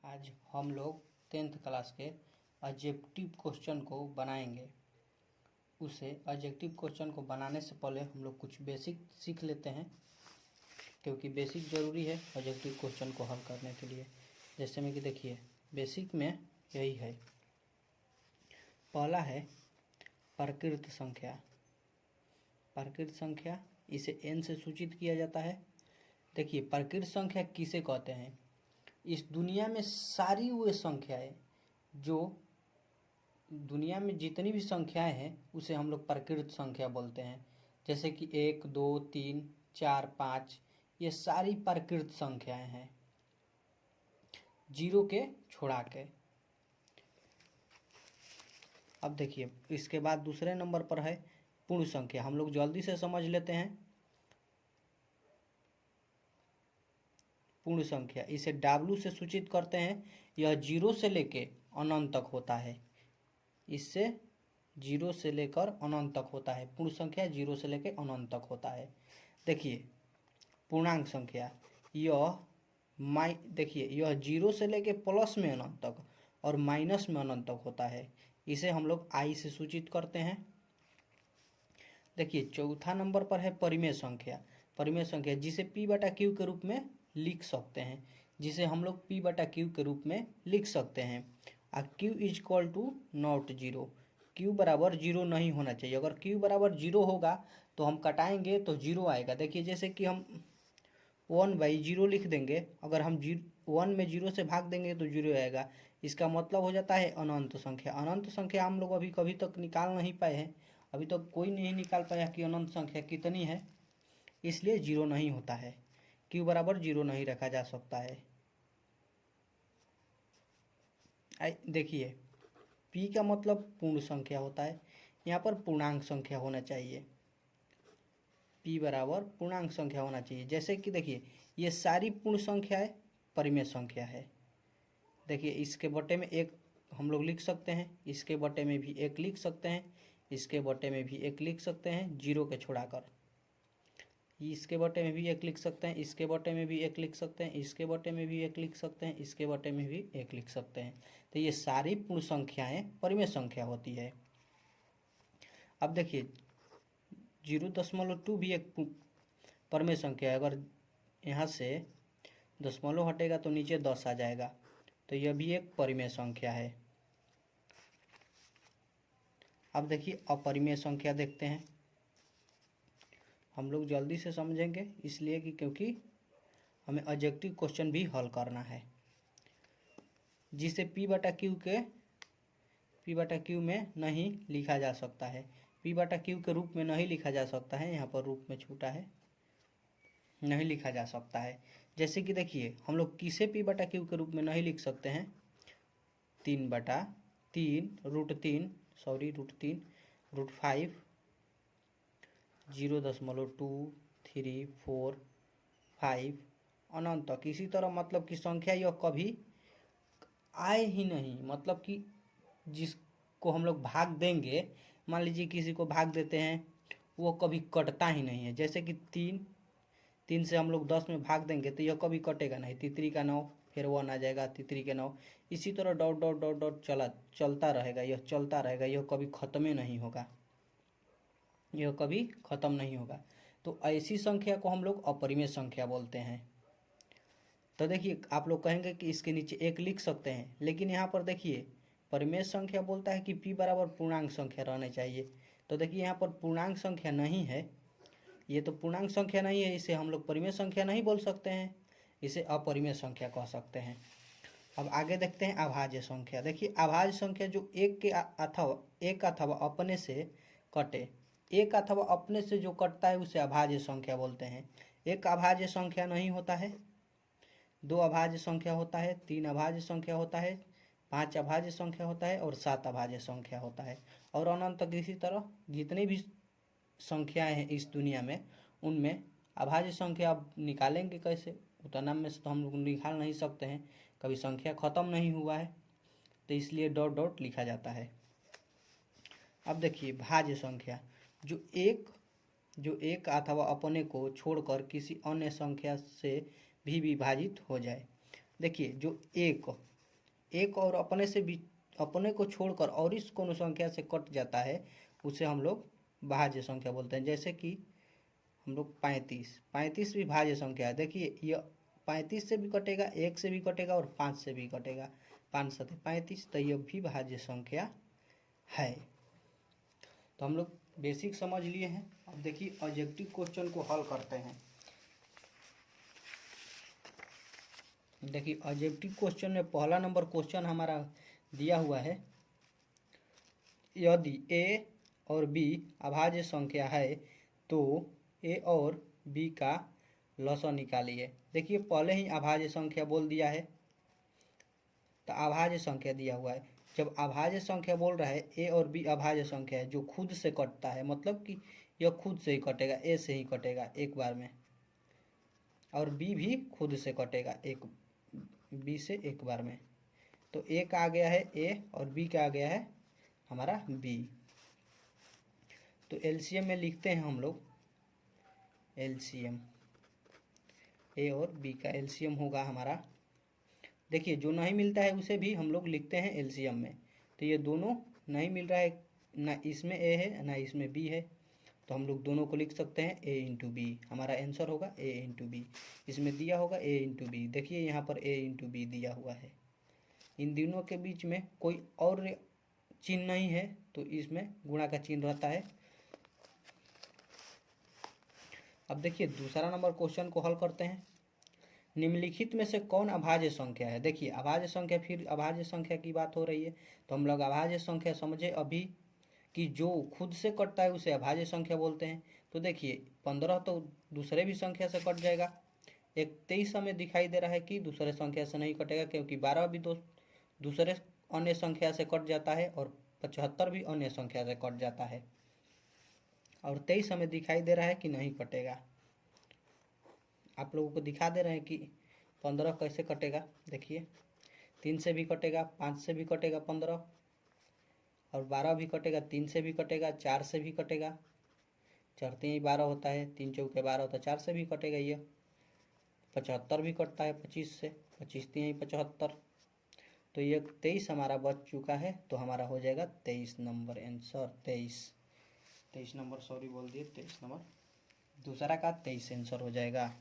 आज हम लोग 10th क्लास के ऑब्जेक्टिव क्वेश्चन को बनाएंगे। उसे ऑब्जेक्टिव क्वेश्चन को बनाने से पहले हम लोग कुछ बेसिक सीख लेते हैं, क्योंकि बेसिक ज़रूरी है ऑब्जेक्टिव क्वेश्चन को हल करने के लिए। जैसे में कि देखिए, बेसिक में यही है। पहला है प्रकृत संख्या। प्रकृत संख्या इसे n से सूचित किया जाता है। देखिए, प्रकृत संख्या किसे कहते हैं? इस दुनिया में सारी वो संख्याएं, जो दुनिया में जितनी भी संख्याएं हैं उसे हम लोग प्रकृत संख्या बोलते हैं। जैसे कि 1, 2, 3, 4, 5, ये सारी प्रकृत संख्याएं हैं, जीरो के छोड़ा के। अब देखिए, इसके बाद दूसरे नंबर पर है पूर्ण संख्या। हम लोग जल्दी से समझ लेते हैं। पूर्ण संख्या इसे W से सूचित करते हैं। यह जीरो से लेके अनंत तक होता है। इससे जीरो से लेकर अनंत तक होता है। पूर्ण संख्या जीरो से लेकर अनंत तक होता है। देखिए, पूर्णांक संख्या देखिए, यह जीरो से लेके प्लस में अनंत तक और माइनस में अनंत तक होता है। इसे हम लोग I से सूचित करते हैं। देखिए, चौथा नंबर पर है परिमेय संख्या। परिमेय संख्या जिसे P/Q के रूप में लिख सकते हैं, जिसे हम लोग P/Q के रूप में लिख सकते हैं। Q = not zero. Q बराबर जीरो नहीं होना चाहिए। अगर Q बराबर जीरो होगा तो हम कटाएंगे तो जीरो आएगा। देखिए, जैसे कि हम 1/0 लिख देंगे, अगर हम 1 में 0 से भाग देंगे तो जीरो आएगा। इसका मतलब हो जाता है अनंत संख्या। अनंत संख्या हम लोग अभी कभी तक निकाल नहीं पाए हैं। अभी तक कोई नहीं निकाल पाया कि अनंत संख्या कितनी है, इसलिए जीरो नहीं होता है। Q बराबर जीरो नहीं रखा जा सकता है। देखिए, P का मतलब पूर्ण संख्या होता है। यहाँ पर पूर्णांक संख्या होना चाहिए। P बराबर पूर्णांक संख्या होना चाहिए। जैसे कि देखिए, ये सारी पूर्ण संख्याएं परिमेय संख्या है। देखिए, इसके बटे में एक हम लोग लिख सकते हैं, इसके बटे में भी एक लिख सकते हैं, इसके बटे में भी एक लिख सकते हैं, जीरो के छोड़ाकर। इसके बटे में भी एक लिख सकते हैं, इसके बटे में भी एक लिख सकते हैं, इसके बटे में भी एक लिख सकते हैं, इसके बटे में भी एक लिख सकते हैं। तो ये सारी पूर्ण संख्याएं परिमेय संख्या होती है। अब देखिए, 0.2 भी एक परिमेय संख्या है। अगर यहाँ से दशमलव हटेगा तो नीचे 10 आ जाएगा, तो यह भी एक परिमेय संख्या है। अब देखिए, अपरिमेय संख्या देखते हैं। हम लोग जल्दी से समझेंगे, इसलिए कि क्योंकि हमें ऑब्जेक्टिव क्वेश्चन भी हल करना है, जिसे P/Q में नहीं लिखा जा सकता है। P/Q के रूप में नहीं लिखा जा सकता है। यहाँ पर रूप में छूटा है, नहीं लिखा जा सकता है। जैसे कि देखिए, हम लोग किसे P/Q के रूप में नहीं लिख सकते हैं? 3/3 √3 √5 0.234 अनंत तक। इसी तरह मतलब कि संख्या यह कभी आए ही नहीं। मतलब कि जिसको हम लोग भाग देंगे, मान लीजिए किसी को भाग देते हैं, वो कभी कटता ही नहीं है। जैसे कि 3 से हम लोग 10 में भाग देंगे तो यह कभी कटेगा नहीं। तितरी का 9, फिर 1 आ जाएगा, तितरी के 9, इसी तरह डॉट डॉट डॉट डॉट चलता रहेगा। यह चलता रहेगा, यह कभी ख़त्म ही नहीं होगा, यह कभी ख़त्म नहीं होगा। तो ऐसी संख्या को हम लोग अपरिमेय संख्या बोलते हैं। तो देखिए, आप लोग कहेंगे कि इसके नीचे एक लिख सकते हैं, लेकिन यहाँ पर देखिए, परिमेय संख्या बोलता है कि P बराबर पूर्णांक संख्या रहना चाहिए। तो देखिए, यहाँ पर पूर्णांक संख्या नहीं है, ये तो पूर्णांक संख्या नहीं है, इसे हम लोग परिमेय संख्या नहीं बोल सकते हैं, इसे अपरिमेय संख्या कह सकते हैं। अब आगे देखते हैं अभाज्य संख्या। देखिए, अभाज्य संख्या जो एक अथवा अपने से कटे, एक अथवा अपने से जो कटता है उसे अभाज्य संख्या बोलते हैं। एक अभाज्य संख्या नहीं होता है, 2 अभाज्य संख्या होता है, 3 अभाज्य संख्या होता है, 5 अभाज्य संख्या होता है और 7 अभाज्य संख्या होता है। और अनंत तक इसी तरह जितनी भी संख्याएं हैं इस दुनिया में, उनमें अभाज्य संख्या आप निकालेंगे कैसे? उतना में से तो हम लोग निकाल नहीं सकते हैं, कभी संख्या ख़त्म नहीं हुआ है, तो इसलिए डॉट डॉट लिखा जाता है। अब देखिए, भाज्य संख्या जो एक अथवा अपने को छोड़कर किसी अन्य संख्या से भी विभाजित हो जाए। देखिए, जो एक एक और अपने को छोड़कर और इस कोनो संख्या से कट जाता है उसे हम लोग भाज्य संख्या बोलते हैं। जैसे कि हम लोग 35 भी भाज्य संख्या है। देखिए यह 35 से भी कटेगा, 1 से भी कटेगा और 5 से भी कटेगा। 5 7 35, तो यह भी भाज्य संख्या है। तो हम लोग बेसिक समझ लिए हैं। अब देखिए ऑब्जेक्टिव क्वेश्चन को हल करते हैं। देखिए ऑब्जेक्टिव क्वेश्चन में पहला नंबर क्वेश्चन हमारा दिया हुआ है, यदि a और b अभाज्य संख्या है तो a और b का लसाअ निकालिए। देखिए पहले ही अभाज्य संख्या बोल दिया है, तो अभाज्य संख्या दिया हुआ है। जब अभाज्य संख्या बोल रहा है a और b अभाज्य संख्या है जो खुद से कटता है, मतलब कि यह खुद से ही कटेगा, a से ही कटेगा एक बार में, और b भी खुद से कटेगा b से एक बार में। तो a का आ गया है a और b का आ गया है हमारा b। तो एलसीएम में लिखते हैं हम लोग, एलसीएम a और b का एलसीएम होगा हमारा। देखिए जो नहीं मिलता है उसे भी हम लोग लिखते हैं एलसीएम में। तो ये दोनों नहीं मिल रहा है, ना इसमें a है ना इसमें b है, तो हम लोग दोनों को लिख सकते हैं a इंटू बी। हमारा आंसर होगा a इंटू बी। इसमें दिया होगा a इंटू बी। देखिए यहाँ पर a इंटू बी दिया हुआ है। इन दोनों के बीच में कोई और चिन्ह नहीं है, तो इसमें गुणा का चिन्ह रहता है। अब देखिए दूसरा नंबर क्वेश्चन को हल करते हैं। निम्नलिखित में से कौन अभाज्य संख्या है? देखिए अभाज्य संख्या, फिर अभाज्य संख्या की बात हो रही है, तो हम लोग अभाज्य संख्या समझे अभी कि जो खुद से कटता है उसे अभाज्य संख्या बोलते हैं। तो देखिए 15 तो दूसरे भी संख्या से कट जाएगा। एक 23 हमें दिखाई दे रहा है कि दूसरे संख्या से नहीं कटेगा, क्योंकि 12 भी दूसरे अन्य संख्या से कट जाता है और 75 भी अन्य संख्या से कट जाता है, और 23 हमें दिखाई दे रहा है कि नहीं कटेगा। आप लोगों को दिखा दे रहे हैं कि 15 कैसे कटेगा। देखिए 3 से भी कटेगा, 5 से भी कटेगा 15, और 12 भी कटेगा, 3 से भी कटेगा, 4 से भी कटेगा। 4 3 12 होता है, 3 चौके 12 होता है, 4 से भी कटेगा। ये 75 भी कटता है 25 से, 25 3 75। तो ये 23 हमारा बच चुका है, तो हमारा हो जाएगा 23 नंबर आंसर। 23 नंबर, सॉरी बोल दिए, 23 नंबर दूसरा का 23 आंसर हो जाएगा।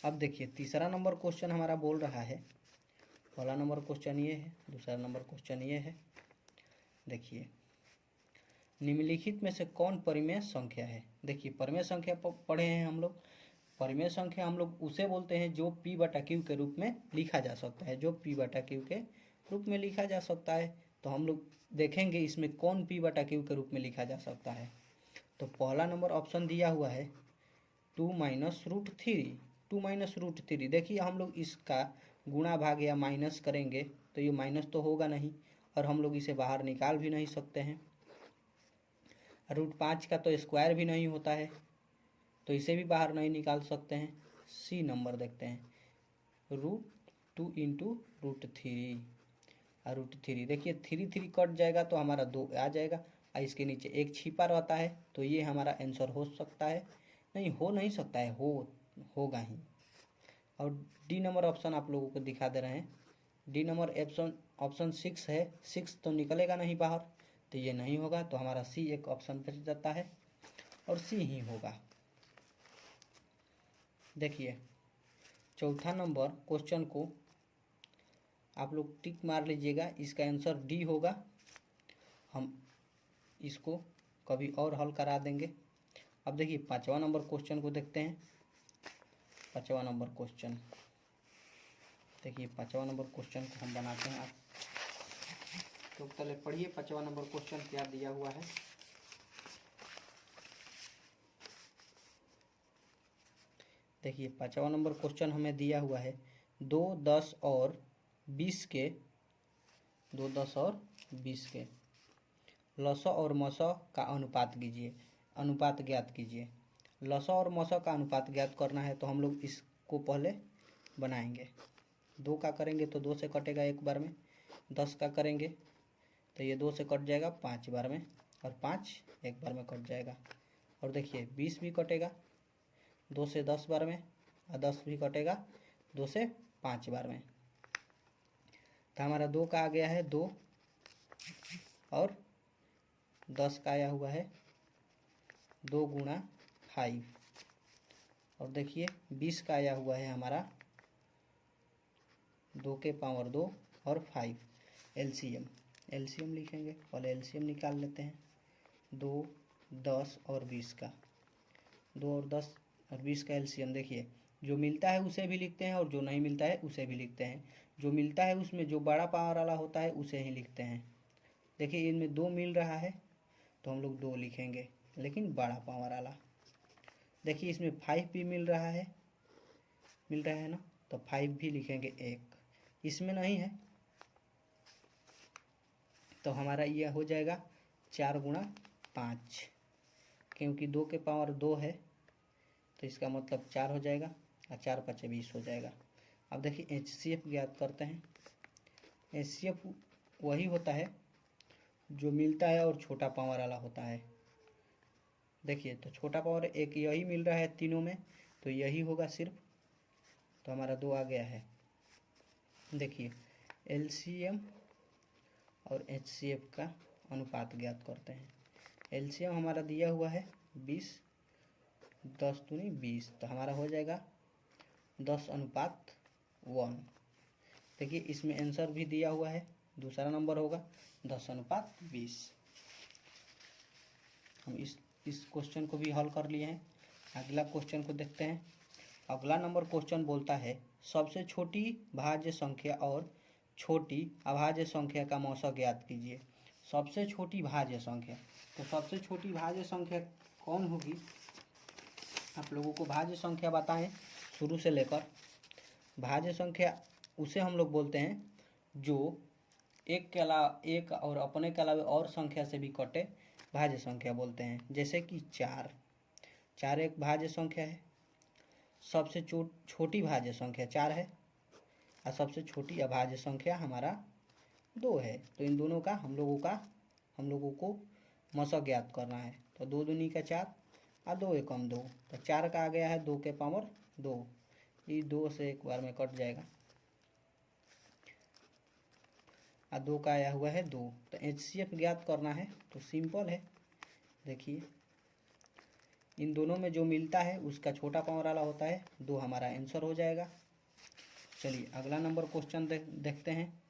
अब देखिए तीसरा नंबर क्वेश्चन हमारा बोल रहा है, पहला नंबर क्वेश्चन ये है, दूसरा नंबर क्वेश्चन ये है। देखिए निम्नलिखित में से कौन परिमेय संख्या है? देखिए परिमेय संख्या पढ़े हैं हम लोग। परिमेय संख्या हम लोग उसे बोलते हैं जो p बटा क्यू के रूप में लिखा जा सकता है, जो p बटा क्यू के रूप में लिखा जा सकता है। तो हम लोग देखेंगे इसमें कौन p बटा क्यू के रूप में लिखा जा सकता है। तो पहला नंबर ऑप्शन दिया हुआ है 2 minus root three. 2 minus root three, देखिए हम लोग इसका गुणा भाग या माइनस करेंगे तो ये माइनस तो होगा नहीं, और हम लोग इसे बाहर निकाल भी नहीं सकते हैं। रूट 5 का तो स्क्वायर भी नहीं होता है, तो इसे भी बाहर नहीं निकाल सकते हैं। सी नंबर देखते हैं, रूट 2 इंटू रूट थ्री। और रूट थ्री, देखिए 3 3 कट जाएगा तो हमारा 2 आ जाएगा, और इसके नीचे एक छिपा रहता है, तो ये हमारा आंसर हो सकता है। नहीं, हो नहीं सकता है, होगा ही। और डी नंबर ऑप्शन आप लोगों को दिखा दे रहे हैं। डी नंबर ऑप्शन 6 है, 6 तो निकलेगा नहीं बाहर, तो ये नहीं होगा। तो हमारा सी एक ऑप्शन बच जाता है, और सी ही होगा। देखिए चौथा नंबर क्वेश्चन को आप लोग टिक मार लीजिएगा, इसका आंसर डी होगा। हम इसको कभी और हल करा देंगे। अब देखिए पांचवा नंबर क्वेश्चन को देखते हैं। पांचवा नंबर क्वेश्चन, देखिए पांचवा नंबर क्वेश्चन को हम बनाते हैं। आप तो पहले पढ़िए पांचवा नंबर क्वेश्चन क्या दिया हुआ है। देखिए पांचवा नंबर क्वेश्चन हमें दिया हुआ है 2 10 और 20 के, 2 10 और 20 के लसा और मसा का अनुपात कीजिए, अनुपात ज्ञात कीजिए। लसा और मसा का अनुपात ज्ञात करना है, तो हम लोग इसको पहले बनाएंगे। 2 का करेंगे तो 2 से कटेगा एक बार में, 10 का करेंगे तो ये 2 से कट जाएगा 5 बार में, और 5 एक बार में कट जाएगा। और देखिए 20 भी कटेगा 2 से 10 बार में, और 10 भी कटेगा 2 से 5 बार में। तो हमारा 2 का आ गया है 2 और 10 का आया हुआ है 2 गुणा 5 और देखिए 20 का आया हुआ है हमारा 2 के पावर 2 और 5। एलसीएम लिखेंगे, पहले एलसीएम निकाल लेते हैं। 2, 10 और 20 का 2 और 10 और 20 का एलसीएम देखिए, जो मिलता है उसे भी लिखते हैं और जो नहीं मिलता है उसे भी लिखते हैं। जो मिलता है उसमें जो बड़ा पावर वाला होता है उसे ही लिखते हैं। देखिए इनमें 2 मिल रहा है तो हम लोग 2 लिखेंगे, लेकिन बड़ा पावर वाला। देखिए इसमें 5 भी मिल रहा है ना, तो 5 भी लिखेंगे 1। इसमें नहीं है तो हमारा यह हो जाएगा 4 गुणा 5, क्योंकि 2 के पावर 2 है तो इसका मतलब 4 हो जाएगा और 4 5 20 हो जाएगा। अब देखिए एचसीएफ ज्ञात करते हैं। एचसीएफ वही होता है जो मिलता है और छोटा पावर वाला होता है। देखिए तो छोटा पावर एक यही मिल रहा है तीनों में, तो यही होगा सिर्फ, तो हमारा 2 आ गया है। देखिए एलसीएम और एचसीएफ का अनुपात ज्ञात करते हैं। एलसीएम हमारा दिया हुआ है 20, 10 दूनी 20, तो हमारा हो जाएगा 10:1। देखिए इसमें आंसर भी दिया हुआ है, दूसरा नंबर होगा 10:20। हम इस क्वेश्चन को भी हल कर लिए हैं। अगला क्वेश्चन को देखते हैं। अगला नंबर क्वेश्चन बोलता है सबसे छोटी भाज्य संख्या और छोटी अभाज्य संख्या का मौसा ज्ञात कीजिए। सबसे छोटी भाज्य संख्या, तो सबसे छोटी भाज्य संख्या कौन होगी? आप लोगों को भाज्य संख्या बताएं शुरू से लेकर। भाज्य संख्या उसे हम लोग बोलते हैं जो एक के अलावा एक और अपने के अलावा और संख्या से भी कटे, भाज्य संख्या बोलते हैं। जैसे कि 4 एक भाज्य संख्या है। सबसे छोटी भाज्य संख्या 4 है और सबसे छोटी अभाज्य संख्या हमारा 2 है। तो इन दोनों का हम लोगों को मौसा ज्ञात करना है। तो 2 दूनी का 4 और 2 एकम 2, तो 4 का आ गया है 2 के पावर 2। ये 2 से एक बार में कट जाएगा और 2 का आया हुआ है 2। तो एचसीएफ ज्ञात करना है तो सिंपल है। देखिए इन दोनों में जो मिलता है उसका छोटा पावर वाला होता है, 2 हमारा आंसर हो जाएगा। चलिए अगला नंबर क्वेश्चन देखते हैं।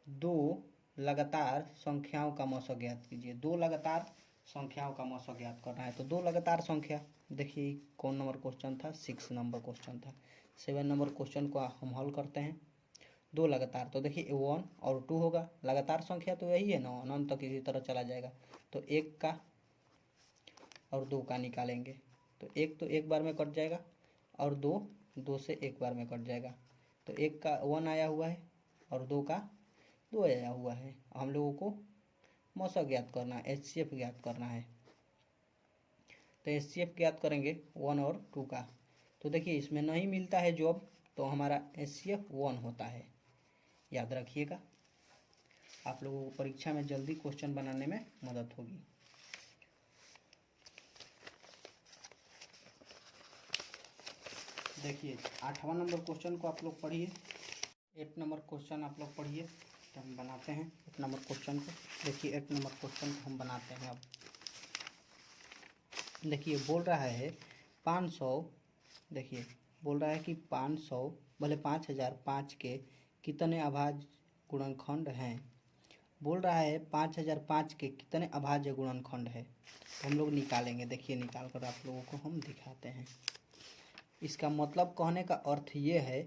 2 लगातार संख्याओं का मौसा ज्ञात कीजिए। 2 लगातार संख्याओं का मौसा ज्ञात करना है। तो 2 लगातार संख्या, देखिए कौन नंबर क्वेश्चन था? 6 नंबर क्वेश्चन था। 7 नंबर क्वेश्चन को हम हल करते हैं। 2 लगातार, तो देखिए 1 और 2 होगा। लगातार संख्या तो यही है ना, अनंत तक इसी तरह चला जाएगा। तो 1 का और 2 का निकालेंगे तो 1 तो एक बार में कट जाएगा और 2 से एक बार में कट जाएगा। तो 1 का 1 आया हुआ है और 2 का 2 आया हुआ है। हम लोगों को मौसा ज्ञात करना है, एचसीएफ ज्ञात करना है। तो एचसीएफ ज्ञात करेंगे 1 और 2 का। तो देखिए इसमें नहीं मिलता है जॉब, तो हमारा एचसीएफ 1 होता है। याद रखिएगा, आप लोगों को परीक्षा में जल्दी क्वेश्चन बनाने में मदद होगी। देखिए 8वां नंबर क्वेश्चन को आप लोग पढ़िए। 8 नंबर क्वेश्चन आप लोग पढ़िए, तो हम बनाते हैं 8 नंबर क्वेश्चन को। देखिए 8 नंबर क्वेश्चन को हम बनाते हैं। अब देखिए बोल रहा है 500, देखिए बोल रहा है कि 500 भले 5005 के कितने अभाज्य गुणनखंड हैं। बोल रहा है 5005 के कितने अभाज्य गुणनखंड है, तो हम लोग निकालेंगे। देखिए निकाल कर आप लोगों को हम दिखाते हैं। इसका मतलब कहने का अर्थ ये है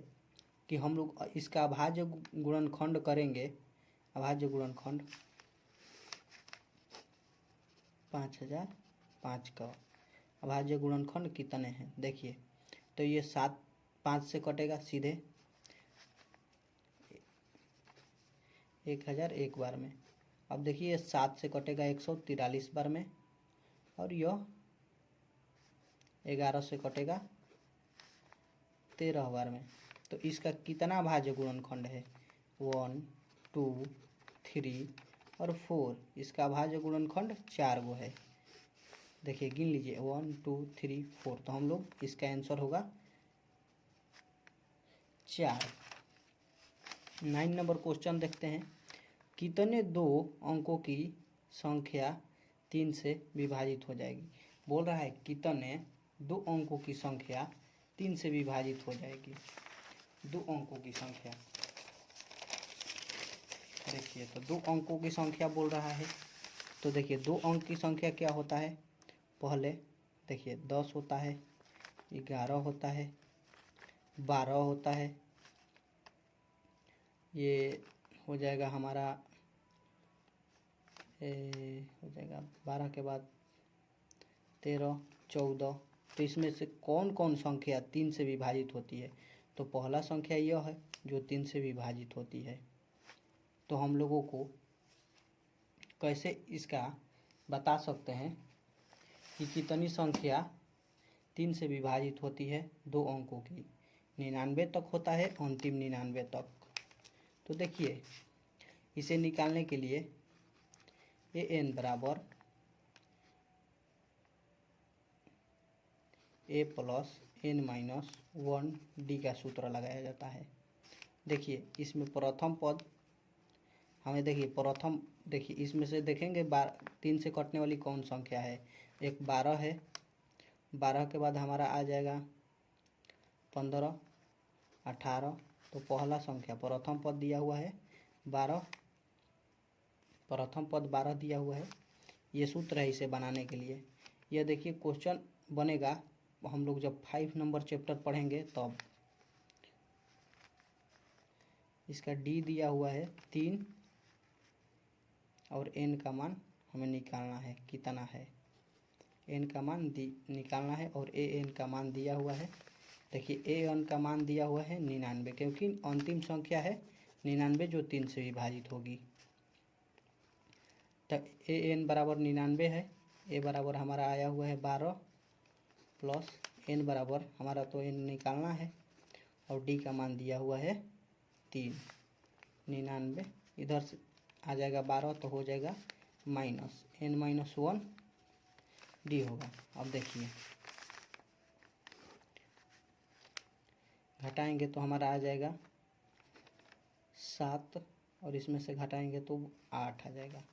कि हम लोग इसका अभाज्य गुणनखंड करेंगे। अभाज्य गुणनखंड 5005 का अभाज्य गुणनखंड कितने हैं? देखिए तो ये 7 5 से कटेगा सीधे 1000 एक बार में। अब देखिए ये 7 से कटेगा 143 बार में और यह 11 से कटेगा 13 बार में। तो इसका कितना भाज्य गुणनखंड है? 1 2 3 और 4। इसका भाज्य गुणनखंड 4 गो है। देखिए गिन लीजिए 1 2 3 4, तो हम लोग इसका आंसर होगा 4। 9 नंबर क्वेश्चन देखते हैं। कितने दो अंकों की संख्या 3 से विभाजित हो जाएगी। बोल रहा है कितने दो अंकों की संख्या 3 से विभाजित हो जाएगी। दो अंकों की संख्या देखिए, तो दो अंकों की संख्या बोल रहा है। तो देखिए, दो अंक की संख्या क्या होता है। पहले देखिए 10 होता है, 11 होता है, 12 होता है, ये हो जाएगा हमारा हो जाएगा 12 के बाद 13, 14। तो इसमें से कौन कौन संख्या 3 से विभाजित होती है। तो पहला संख्या यह है जो 3 से विभाजित होती है। तो हम लोगों को कैसे इसका बता सकते हैं कि कितनी संख्या 3 से विभाजित होती है दो अंकों की। 99 तक होता है, अंतिम 99 तक। तो देखिए, इसे निकालने के लिए an बराबर a plus n minus 1 D का सूत्र लगाया जाता है। देखिए, इसमें प्रथम पद हमें देखिए इसमें से देखेंगे 3 से कटने वाली कौन संख्या है। एक 12 है, 12 के बाद हमारा आ जाएगा 15, 18। तो पहला संख्या प्रथम पद दिया हुआ है 12, प्रथम पद 12 दिया हुआ है। ये सूत्र है इसे बनाने के लिए। यह देखिए क्वेश्चन बनेगा हम लोग जब 5 नंबर चैप्टर पढ़ेंगे तब। इसका डी दिया हुआ है 3 और n का मान हमें निकालना है कितना है। n का मान निकालना है और an का मान दिया हुआ है। देखिए an का मान दिया हुआ है 99, क्योंकि अंतिम संख्या है 99 जो 3 से विभाजित होगी। तो an बराबर 99 है। a बराबर हमारा आया हुआ है 12 प्लस n बराबर हमारा तो n निकालना है और d का मान दिया हुआ है 3। 99 इधर से आ जाएगा 12 तो हो जाएगा माइनस n माइनस 1 डी होगा। अब देखिए घटाएंगे तो हमारा आ जाएगा 7 और इसमें से घटाएंगे तो 8 आ जाएगा।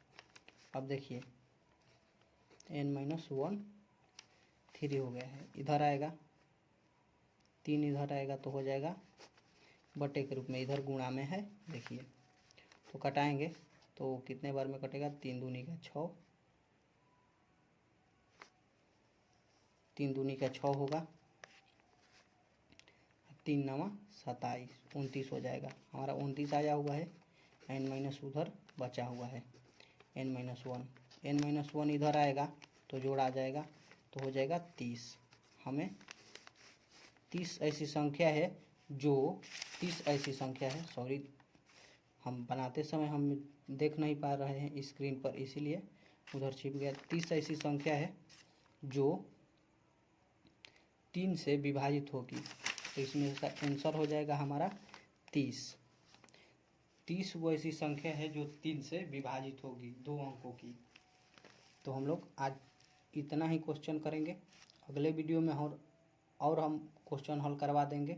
अब देखिए n माइनस 1 3 हो गया है। इधर आएगा 3, इधर आएगा तो हो जाएगा बटे के रूप में, इधर गुणा में है। देखिए तो कटाएंगे तो कितने बार में कटेगा, 3 दूनी का 6, 3 दूनी का 6 होगा, 3 नवा 27, 29 हो जाएगा। हमारा 29 आया हुआ है। n माइनस उधर बचा हुआ है n माइनस 1, n माइनस 1 इधर आएगा तो जोड़ आ जाएगा तो हो जाएगा 30। हमें 30 ऐसी संख्या है जो 30 ऐसी संख्या है, सॉरी हम बनाते समय हम देख नहीं पा रहे हैं स्क्रीन पर, इसीलिए उधर छिप गया। 30 ऐसी संख्या है जो 3 से विभाजित होगी। तो इसमें इसका आंसर हो जाएगा हमारा 30। 30 वो ऐसी संख्या है जो 3 से विभाजित होगी दो अंकों की। तो हम लोग आज इतना ही क्वेश्चन करेंगे। अगले वीडियो में और हम क्वेश्चन हल करवा देंगे।